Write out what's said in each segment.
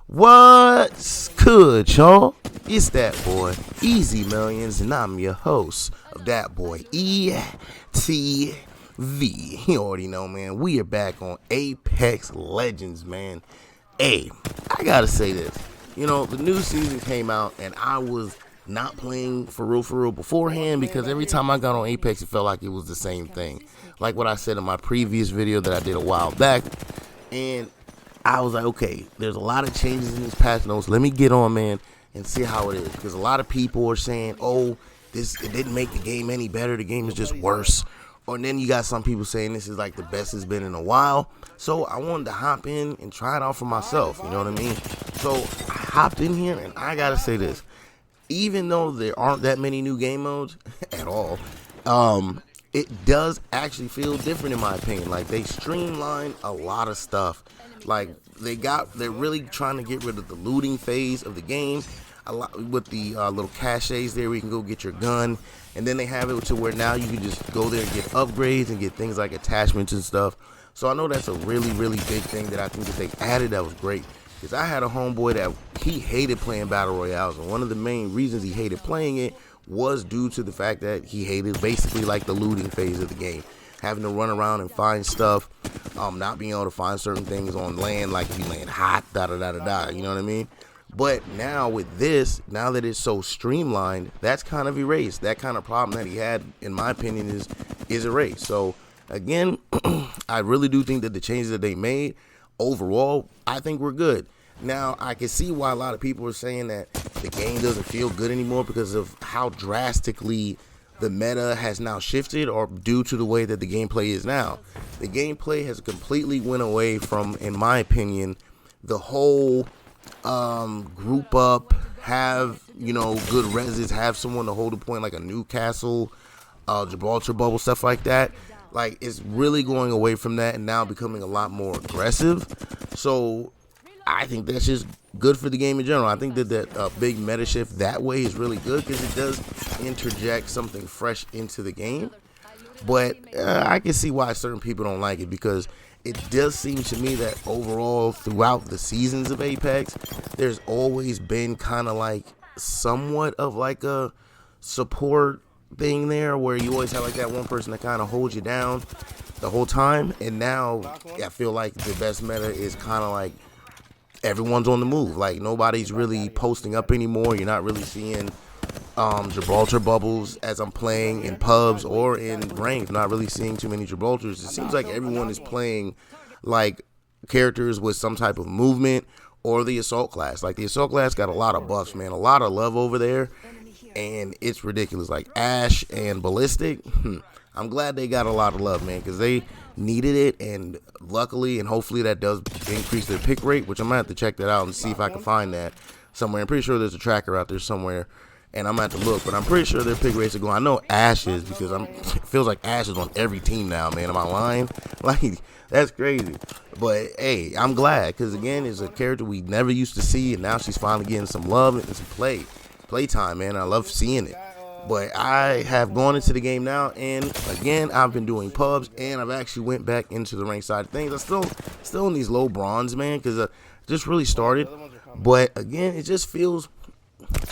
What's good, y'all? It's that boy, Easy Millions, and I'm your host of that boy, ETV. You already know, man. We are back on Apex Legends, man. Hey, I gotta say this. The new season came out, and I was not playing for real beforehand because every time I got on Apex, it felt like it was the same thing. Like what I said in my previous video that I did a while back. And I was like, okay, there's a lot of changes in these patch notes. Let me get on, man, and see how it is. Because a lot of people are saying, oh, it didn't make the game any better. The game is just worse. Or then you got some people saying this is like the best it's been in a while. So I wanted to hop in and try it out for myself. You know what I mean? So I hopped in here, and I got to say this. Even though there aren't that many new game modes at all, it does actually feel different in my opinion. Like, they streamlined a lot of stuff. Like, they're really trying to get rid of the looting phase of the game. A lot with the little caches there where you can go get your gun, and then they have it to where now you can just go there and get upgrades and get things like attachments and stuff. So I know that's a really big thing that I think that they added that was great. Because I had a homeboy that he hated playing Battle Royales, and one of the main reasons he hated playing it was due to the fact that he hated basically like the looting phase of the game. Having to run around and find stuff, not being able to find certain things on land, like if you land hot, you know what I mean? But now with this, now that it's so streamlined, that's kind of erased. That kind of problem that he had, in my opinion, is erased. So again, I really do think that the changes that they made, overall, I think we're good. Now, I can see why a lot of people are saying that the game doesn't feel good anymore because of how drastically the meta has now shifted, or due to the way that the gameplay is now. The gameplay has completely went away from, in my opinion, the whole group up, have, good reses, have someone to hold a point like a Newcastle, Gibraltar bubble, stuff like that. Like, it's really going away from that and now becoming a lot more aggressive. So I think that's just good for the game in general. I think that big meta shift that way is really good because it does interject something fresh into the game. But I can see why certain people don't like it, because it does seem to me that overall throughout the seasons of Apex, there's always been kind of like somewhat of like a support thing there where you always have like that one person that kind of holds you down the whole time. And now I feel like the best meta is kind of like everyone's on the move. Like, nobody's really posting up anymore. You're not really seeing Gibraltar bubbles as I'm playing in pubs or in ranks. Not really seeing too many Gibraltars. It seems like everyone is playing like characters with some type of movement, or the assault class. Like, the assault class got a lot of buffs, man. A lot of love over there, and it's ridiculous. Like Ash and Ballistic, I'm glad they got a lot of love, man, because they needed it, and luckily and hopefully that does increase their pick rate, which I'm gonna have to check that out and see if I can find that somewhere. I'm pretty sure there's a tracker out there somewhere, and I'm gonna have to look, but I'm pretty sure their pick rates are going. I know Ash is, because it feels like Ash is on every team now, man. Am I lying? Like, that's crazy. But hey, I'm glad, because again, it's a character we never used to see, and now she's finally getting some love and some playtime, man. I love seeing it. But I have gone into the game now, and again, I've been doing pubs, and I've actually went back into the rank side of things. I'm still in these low bronze, man, because I just really started. But again, it just feels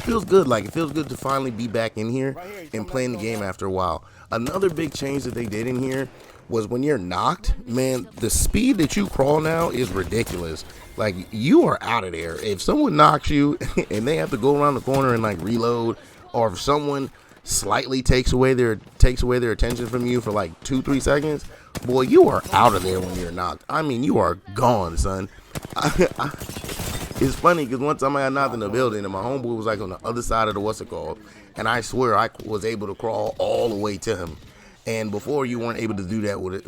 good. Like, it feels good to finally be back in here and playing the game after a while. Another big change that they did in here was when you're knocked, man, the speed that you crawl now is ridiculous. Like, you are out of there. If someone knocks you and they have to go around the corner and like reload, or if someone slightly takes away their attention from you for like 2-3 seconds, boy, you are out of there when you're knocked. I mean, you are gone, son. It's funny because one time I got knocked in the building, and my homeboy was like on the other side of the and I swear I was able to crawl all the way to him. And before, you weren't able to do that with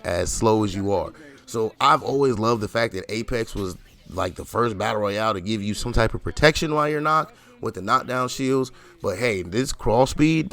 as slow as you are. So I've always loved the fact that Apex was like the first battle royale to give you some type of protection while you're knocked with the knockdown shields. But hey, this crawl speed,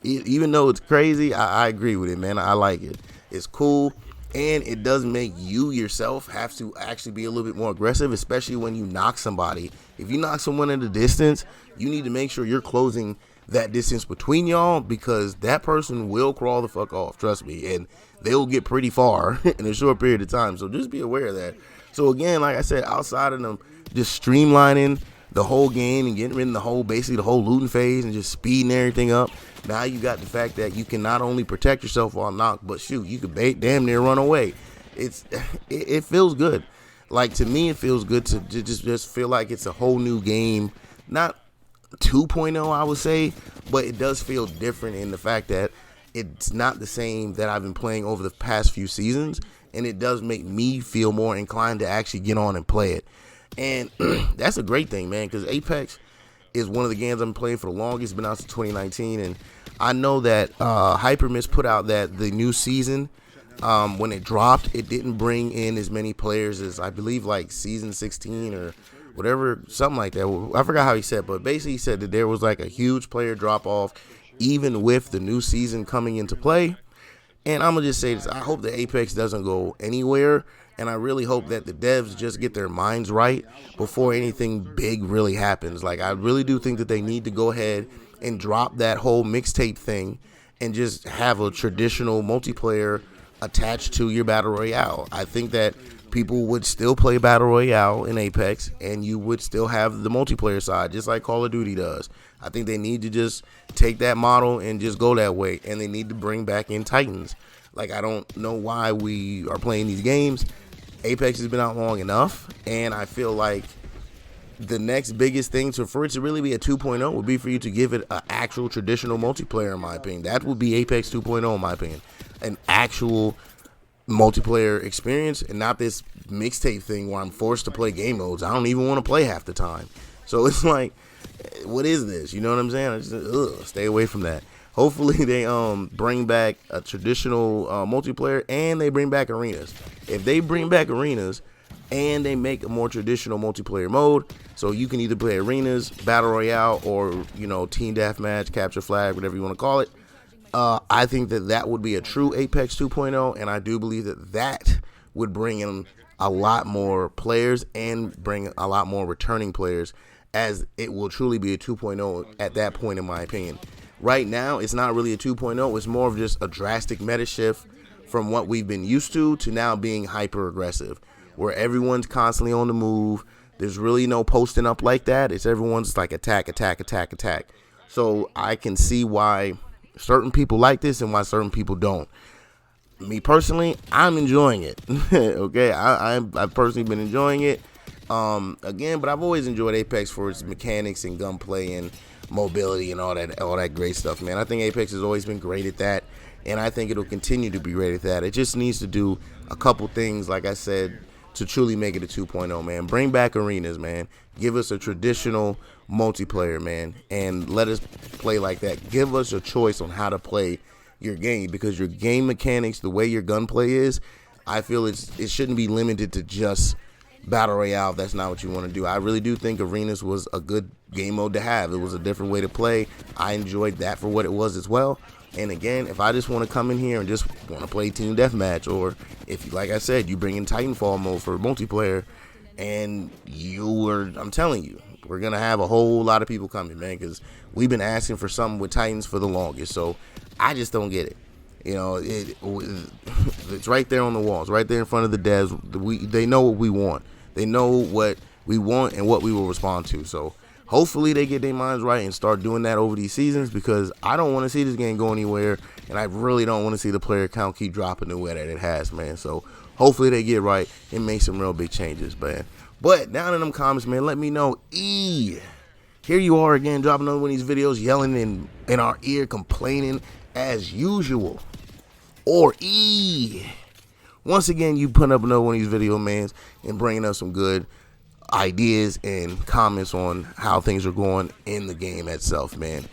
even though it's crazy, I agree with it, man. I like it. It's cool, and it does make you yourself have to actually be a little bit more aggressive, especially when you knock somebody. If you knock someone at a distance, you need to make sure you're closing that distance between y'all, because that person will crawl the fuck off, trust me, and they'll get pretty far in a short period of time. So just be aware of that. So again, like I said, outside of them just streamlining the whole game and getting rid of basically the whole looting phase and just speeding everything up. Now you got the fact that you can not only protect yourself while knocked, but shoot, you could damn near run away. It feels good. Like, to me, it feels good to just feel like it's a whole new game. Not 2.0, I would say, but it does feel different in the fact that it's not the same that I've been playing over the past few seasons, and it does make me feel more inclined to actually get on and play it. And that's a great thing, man, because Apex is one of the games I've been playing for the longest. It's been out since 2019, and I know that Hypermist put out that the new season, when it dropped, it didn't bring in as many players as, I believe, like season 16 or whatever, something like that. I forgot how he said, but basically he said that there was like a huge player drop off even with the new season coming into play. And I'm going to just say this. I hope that Apex doesn't go anywhere, and I really hope that the devs just get their minds right before anything big really happens. Like, I really do think that they need to go ahead and drop that whole mixtape thing and just have a traditional multiplayer attached to your Battle Royale. I think that people would still play Battle Royale in Apex, and you would still have the multiplayer side, just like Call of Duty does. I think they need to just take that model and just go that way, and they need to bring back in Titans. Like, I don't know why we are playing these games. Apex has been out long enough, and I feel like the next biggest thing for it to really be a 2.0 would be for you to give it an actual traditional multiplayer, in my opinion. That would be Apex 2.0, in my opinion. An actual multiplayer experience, and not this mixtape thing where I'm forced to play game modes I don't even want to play half the time. So it's like, what is this? You know what I'm saying? I just stay away from that. Hopefully they bring back a traditional multiplayer, and they bring back arenas. If they bring back arenas and they make a more traditional multiplayer mode, so you can either play arenas, battle royale, or team deathmatch, capture flag, whatever you want to call it, I think that would be a true Apex 2.0, and I do believe that would bring in a lot more players and bring a lot more returning players, as it will truly be a 2.0 at that point, in my opinion. Right now, it's not really a 2.0. It's more of just a drastic meta shift from what we've been used to now being hyper aggressive, where everyone's constantly on the move. There's really no posting up like that. It's everyone's like attack, attack, attack, attack. So I can see why certain people like this and why certain people don't. Me personally, I'm enjoying it. Okay, I've personally been enjoying it. Again, but I've always enjoyed Apex for its mechanics and gunplay and mobility and all that great stuff, man. I think Apex has always been great at that, and I think it'll continue to be great at that. It just needs to do a couple things, like I said, to truly make it a 2.0, man. Bring back arenas, man. Give us a traditional multiplayer, man, and let us play like that. Give us a choice on how to play your game, because your game mechanics, the way your gunplay is, I feel it shouldn't be limited to just Battle Royale if that's not what you want to do. I really do think arenas was a good game mode to have. It was a different way to play. I enjoyed that for what it was as well. And again, if I just want to come in here and just want to play team deathmatch, or if, like I said, you bring in Titanfall mode for multiplayer, and I'm telling you, we're going to have a whole lot of people coming, man, because we've been asking for something with Titans for the longest. So I just don't get it. It's right there on the walls, right there in front of the devs. They know what we want. They know what we want and what we will respond to. So hopefully they get their minds right and start doing that over these seasons, because I don't want to see this game go anywhere, and I really don't want to see the player count keep dropping the way that it has, man. So hopefully they get right and make some real big changes, man. But down in them comments, man, let me know. Here you are again, dropping another one of these videos, yelling in our ear, complaining as usual. Or once again, you putting up another one of these video, man, and bringing us some good ideas and comments on how things are going in the game itself, man.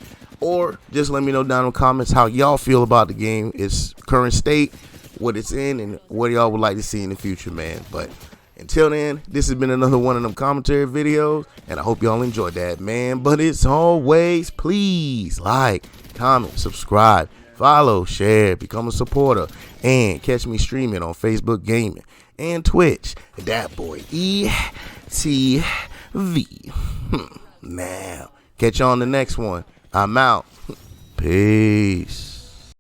Or just let me know down in the comments how y'all feel about the game, its current state, what it's in, and what y'all would like to see in the future, man. But until then, this has been another one of them commentary videos, and I hope y'all enjoyed that, man. But it's always, please like, comment, subscribe, follow, share, become a supporter, and catch me streaming on Facebook Gaming and Twitch, Dat Boy ETV. Now, catch you on the next one. I'm out. Peace.